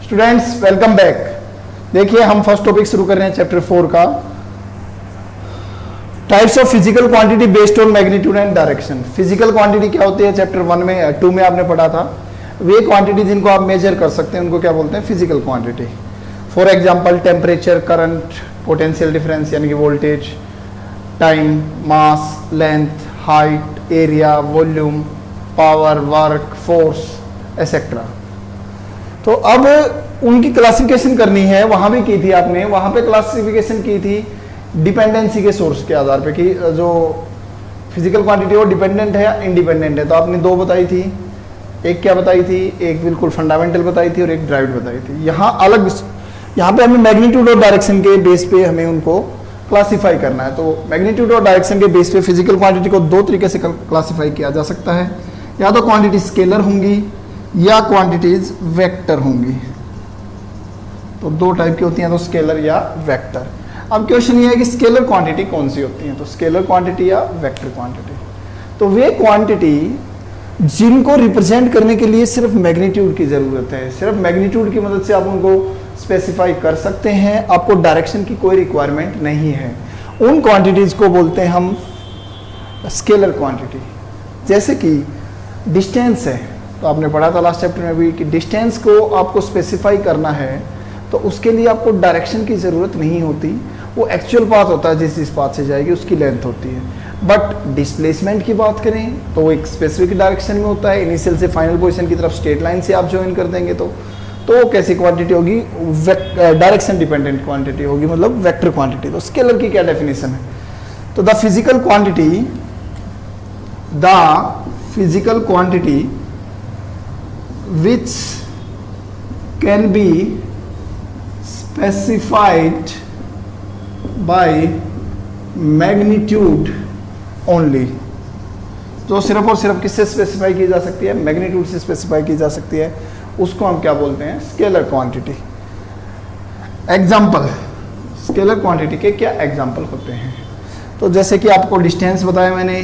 Students welcome back. देखिए हम first topic शुरू कर रहे हैं चैप्टर 4 का, types of physical quantity based on magnitude and direction. Physical quantity क्या होती है चैप्टर 1 में 2 में आपने पढ़ा था। वे क्वांटिटी जिनको आप मेजर कर सकते हैं उनको क्या बोलते हैं, physical quantity. For example temperature, current, potential difference यानी कि voltage, time, mass, length, height, area, volume, power, work, force etcetera. तो अब उनकी क्लासिफिकेशन करनी है, वहां भी की थी आपने, वहां पे क्लासिफिकेशन की थी डिपेंडेंसी के सोर्स के आधार पे कि जो फिजिकल क्वांटिटी वो डिपेंडेंट है या इंडिपेंडेंट है। तो आपने दो बताई थी, एक क्या बताई थी, एक बिल्कुल फंडामेंटल बताई थी और एक ड्राइव्ड बताई थी। यहाँ पे हमें मैग्नीट्यूड और डायरेक्शन के बेस पे हमें उनको क्लासिफाई करना है। तो मैग्नीट्यूड और डायरेक्शन के बेस पे फिजिकल क्वांटिटी को दो तरीके से क्लासिफाई किया जा सकता है, या तो क्वांटिटी स्केलर होंगी या क्वांटिटीज वेक्टर होंगी। तो दो टाइप की होती हैं, तो स्केलर या वेक्टर। अब क्वेश्चन ये है कि स्केलर क्वांटिटी कौन सी होती है, तो स्केलर क्वांटिटी या वेक्टर क्वांटिटी। तो वे क्वांटिटी जिनको रिप्रेजेंट करने के लिए सिर्फ मैग्नीट्यूड की जरूरत है, सिर्फ मैग्नीट्यूड की मदद से आप उनको स्पेसिफाई कर सकते हैं, आपको डायरेक्शन की कोई रिक्वायरमेंट नहीं है। उन क्वांटिटीज को बोलते हैं हम स्केलर क्वांटिटी। जैसे कि डिस्टेंस है, तो आपने पढ़ा था लास्ट चैप्टर में भी कि डिस्टेंस को आपको स्पेसिफाई करना है तो उसके लिए आपको डायरेक्शन की ज़रूरत नहीं होती, वो एक्चुअल पाथ होता है, जिस पाथ से जाएगी उसकी लेंथ होती है। बट डिस्प्लेसमेंट की बात करें तो वो एक स्पेसिफिक डायरेक्शन में होता है, इनिशियल से फाइनल पोजीशन की तरफ स्ट्रेट लाइन से आप ज्वाइन कर देंगे तो वो कैसी क्वांटिटी होगी, डायरेक्शन डिपेंडेंट क्वांटिटी होगी, मतलब वेक्टर क्वांटिटी। तो स्केलर की क्या डेफिनेशन है, तो the physical quantity which can be specified by magnitude only। जो सिर्फ और सिर्फ किससे स्पेसिफाई की जा सकती है, मैग्नीट्यूड से स्पेसिफाई की जा सकती है, उसको हम क्या बोलते हैं, scalar quantity. Example, scalar quantity के क्या एग्जाम्पल होते हैं, तो जैसे कि आपको डिस्टेंस बताया मैंने,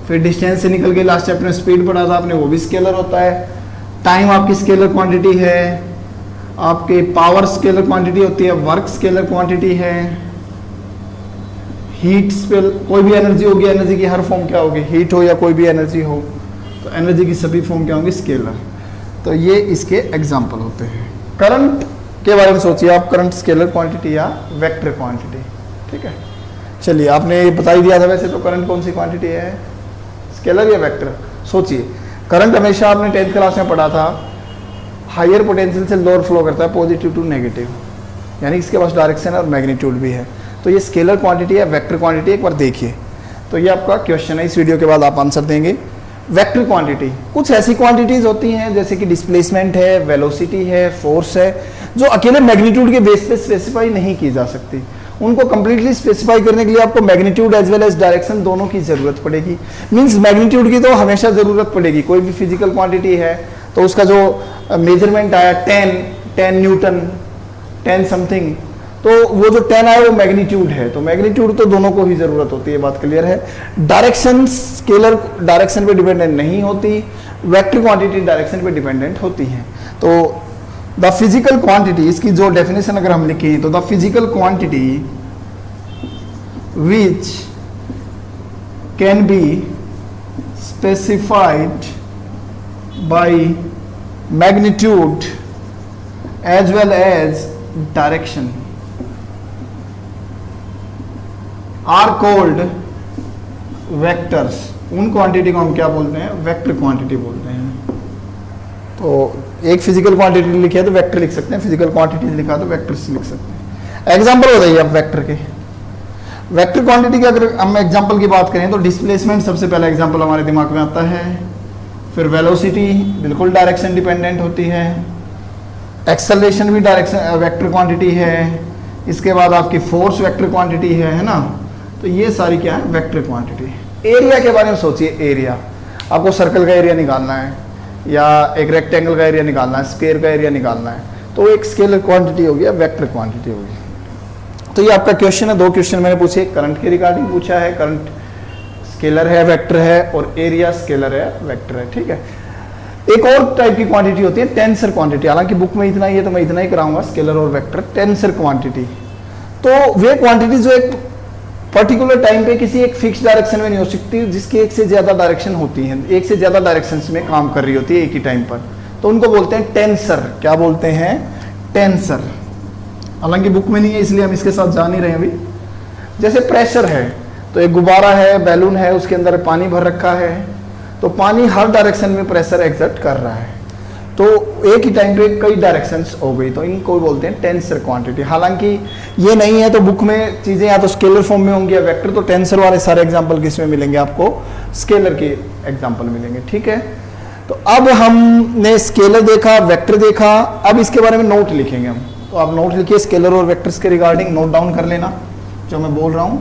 फिर डिस्टेंस से निकल के लास्ट चैप्टर में स्पीड पढ़ा था आपने, वो भी स्केलर होता है। टाइम आपकी स्केलर क्वांटिटी है, आपके पावर स्केलर क्वांटिटी होती है, वर्क स्केलर क्वांटिटी है, हीट स्पेल, कोई भी एनर्जी होगी, एनर्जी की हर फॉर्म क्या होगी, हीट हो या कोई भी एनर्जी हो, तो एनर्जी की सभी फॉर्म क्या होंगी, स्केलर। तो ये इसके एग्जाम्पल होते हैं। करंट के बारे में सोचिए आप, करंट स्केलर क्वांटिटी या वेक्टर क्वांटिटी, ठीक है। चलिए आपने ये बता ही दिया था वैसे, तो करंट कौन सी क्वांटिटी है, स्केलर या वेक्टर। सोचिए करंट हमेशा आपने 10th क्लास में पढ़ा था, हायर पोटेंशियल से लोअर फ्लो करता है, पॉजिटिव टू नेगेटिव, यानी इसके पास डायरेक्शन और मैग्नीट्यूड भी है। तो ये स्केलर क्वांटिटी है, वेक्टर क्वांटिटी, एक बार देखिए। तो ये आपका क्वेश्चन है, इस वीडियो के बाद आप आंसर देंगे। वेक्टर क्वांटिटी कुछ ऐसी क्वांटिटीज होती हैं जैसे कि डिस्प्लेसमेंट है, वेलोसिटी है, फोर्स है, जो अकेले मैग्नीट्यूड के बेस पे स्पेसिफाई नहीं की जा सकती। उनको कंप्लीटली स्पेसिफाई करने के लिए आपको magnitude as well as direction दोनों की जरूरत पड़ेगी। मींस मैग्नीट्यूड की तो हमेशा जरूरत पड़ेगी, कोई भी फिजिकल क्वांटिटी है तो उसका जो मेजरमेंट आया 10 न्यूटन, 10 समथिंग, तो वो जो 10 आया वो मैग्नीट्यूड है, तो मैग्नीट्यूड तो दोनों को ही जरूरत होती है, बात क्लियर है। डायरेक्शन स्केलर डायरेक्शन पे डिपेंडेंट नहीं होती, वेक्टर क्वांटिटी डायरेक्शन पे डिपेंडेंट होती है। तो द फिजिकल क्वांटिटी, इसकी जो डेफिनेशन अगर हम लिखें तो the physical quantity which can be specified by magnitude as well as direction are called vectors. उन क्वांटिटी को हम क्या बोलते हैं, वेक्टर क्वांटिटी बोलते हैं। तो एक फिजिकल क्वांटिटी लिखी है तो वेक्टर लिख सकते हैं, फिजिकल क्वांटिटी लिखा तो वेक्टर्स लिख सकते हैं। एग्जांपल बताइए आप वेक्टर के। वेक्टर क्वांटिटी के अगर हम एग्जांपल की बात करें तो डिस्प्लेसमेंट सबसे पहला एग्जांपल हमारे दिमाग में आता है, फिर वेलोसिटी बिल्कुल डायरेक्शन डिपेंडेंट होती है, एक्सेलरेशन भी डायरेक्शन वेक्टर क्वांटिटी है, इसके बाद आपकी फोर्स वेक्टर क्वांटिटी है ना। तो ये सारी क्या है, वेक्टर क्वांटिटी। एरिया के बारे में सोचिए, एरिया आपको सर्कल का एरिया निकालना है या एक रेक्टेंगल का एरिया निकालना है, स्क्वायर का एरिया निकालना है, तो एक स्केलर क्वांटिटी होगी या वेक्टर क्वांटिटी होगी। तो ये आपका क्वेश्चन है, दो क्वेश्चन मैंने पूछे, करंट के रिगार्डिंग पूछा है, करंट स्केलर है वेक्टर है, और एरिया स्केलर है वेक्टर है, ठीक है। एक और टाइप की क्वांटिटी होती है टेंसर क्वांटिटी, हालांकि बुक में इतना ही है तो मैं इतना ही कराऊंगा, स्केलर और वेक्टर। टेंसर क्वांटिटी तो वे क्वांटिटी जो एक पर्टिकुलर टाइम पे किसी एक फिक्स डायरेक्शन में नहीं हो सकती, जिसकी एक से ज्यादा डायरेक्शन होती हैं, एक से ज्यादा डायरेक्शंस में काम कर रही होती है एक ही टाइम पर, तो उनको बोलते हैं टेंसर। क्या बोलते हैं? टेंसर। हालांकि बुक में नहीं है इसलिए हम इसके साथ जा नहीं रहे अभी। जैसे प्रेशर है, तो एक गुब्बारा है, बैलून है, उसके अंदर पानी भर रखा है, तो पानी हर डायरेक्शन में प्रेशर एक्सर्ट कर रहा है, तो एक ही टाइम पे कई डायरेक्शंस हो गई, तो इनको बोलते हैं टेंसर क्वांटिटी। हालांकि ये नहीं है तो बुक में चीजें या तो स्केलर फॉर्म में होंगी या वेक्टर, तो टेंसर वाले सारे एग्जांपल किस में मिलेंगे आपको? स्केलर के एग्जांपल मिलेंगे। ठीक है, तो अब हमने स्केलर देखा, वेक्टर देखा, अब इसके बारे में नोट लिखेंगे हम। तो आप नोट लिखिए स्केलर और वेक्टर्स के रिगार्डिंग, नोट डाउन कर लेना जो मैं बोल रहा हूं।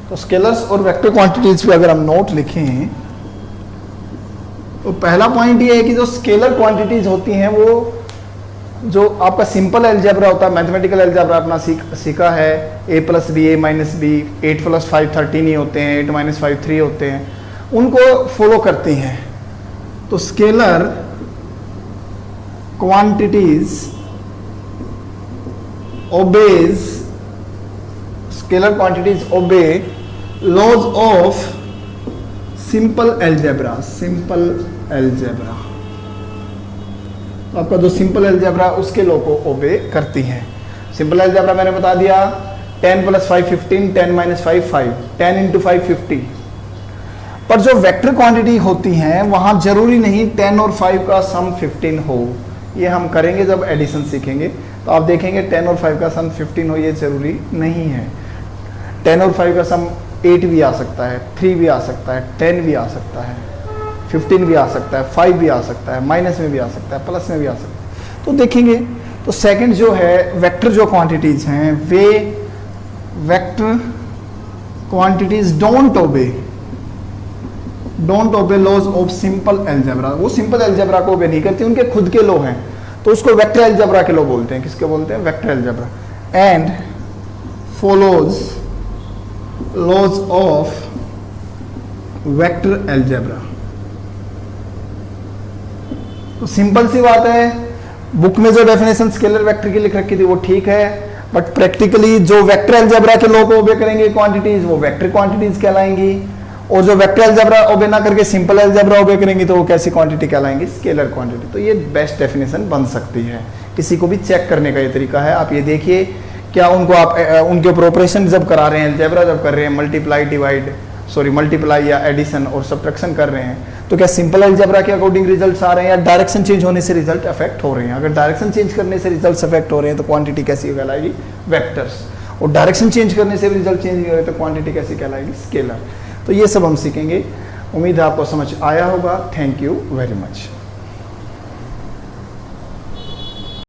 तो स्केलर्स और वेक्टर क्वांटिटीज पे अगर हम नोट लिखें तो पहला पॉइंट ये है कि जो स्केलर क्वांटिटीज होती हैं वो जो आपका सिंपल अलजेब्रा होता है, मैथमेटिकल अलजेब्रा अपना सीखा है, a + b a - b 8 + 5 13 ही होते हैं, 8 - 5 3 होते हैं, उनको फॉलो करती हैं। तो scalar quantities obey laws of simple algebra. तो आपका जो सिंपल अलजेब्रा उसके लॉ को ओबे करती हैं। सिंपल अलजेब्रा मैंने बता दिया 10 + 5 15, 10 - 5 5, 10 × 5 50। पर जो वेक्टर क्वांटिटी होती हैं वहां जरूरी नहीं 10 और 5 का सम 15 हो, ये हम करेंगे जब एडिशन सीखेंगे, तो आप देखेंगे 10 और 5 का सम 15 हो, ये जरूरी नहीं है। 10 और 5 का सम 8 भी आ सकता है, 3 भी आ सकता है, 10 भी आ सकता है, 15 भी आ सकता है, 5 भी आ सकता है, माइनस में भी आ सकता है, प्लस में भी आ सकता है। तो देखेंगे तो सेकंड जो है वेक्टर जो क्वांटिटीज हैं वे vector quantities don't obey laws of simple algebra. वो सिंपल अलजेब्रा को ओबे नहीं करती, उनके खुद के लॉ हैं, तो उसको वेक्टर अलजेब्रा के लॉ बोलते हैं। किसके बोलते हैं? Vector algebra. And follows laws of vector algebra. तो सिंपल सी बात है, बुक में जो डेफिनेशन स्केलर वेक्टर की लिख रखी थी वो ठीक है, बट प्रैक्टिकली जो वेक्टर अलजेब्रा के लॉ को ओबे करेंगे क्वांटिटीज वो वेक्टर क्वांटिटीज कहलाएंगी, और जो वेक्टर अलजेब्रा ओबे ना करके सिंपल अलजेब्रा ओबे करेंगी तो वो कैसी क्वांटिटी कहलाएंगी? Scalar quantity. तो ये बेस्ट डेफिनेशन बन सकती है, किसी को भी चेक करने का ये तरीका है। आप ये देखिए क्या उनको आप उनके ऊपर ऑपरेशन जब करा रहे हैं, अलजेब्रा जब कर रहे हैं, मल्टीप्लाई या एडिशन और सब्ट्रैक्शन कर रहे हैं, तो क्या सिंपल अलजेब्रा के अकॉर्डिंग रिजल्ट्स आ रहे हैं या डायरेक्शन चेंज होने से रिजल्ट अफेक्ट हो रहे हैं? अगर डायरेक्शन चेंज करने से रिजल्ट्स अफेक्ट हो रहे हैं तो क्वांटिटी कैसी कहलाएगी? वेक्टर्स। और डायरेक्शन चेंज करने से भी रिजल्ट चेंज नहीं हो रहे तो क्वांटिटी कैसी कहलाएगी? स्केलर। तो ये सब हम सीखेंगे। उम्मीद है आपको समझ आया होगा। Thank you very much.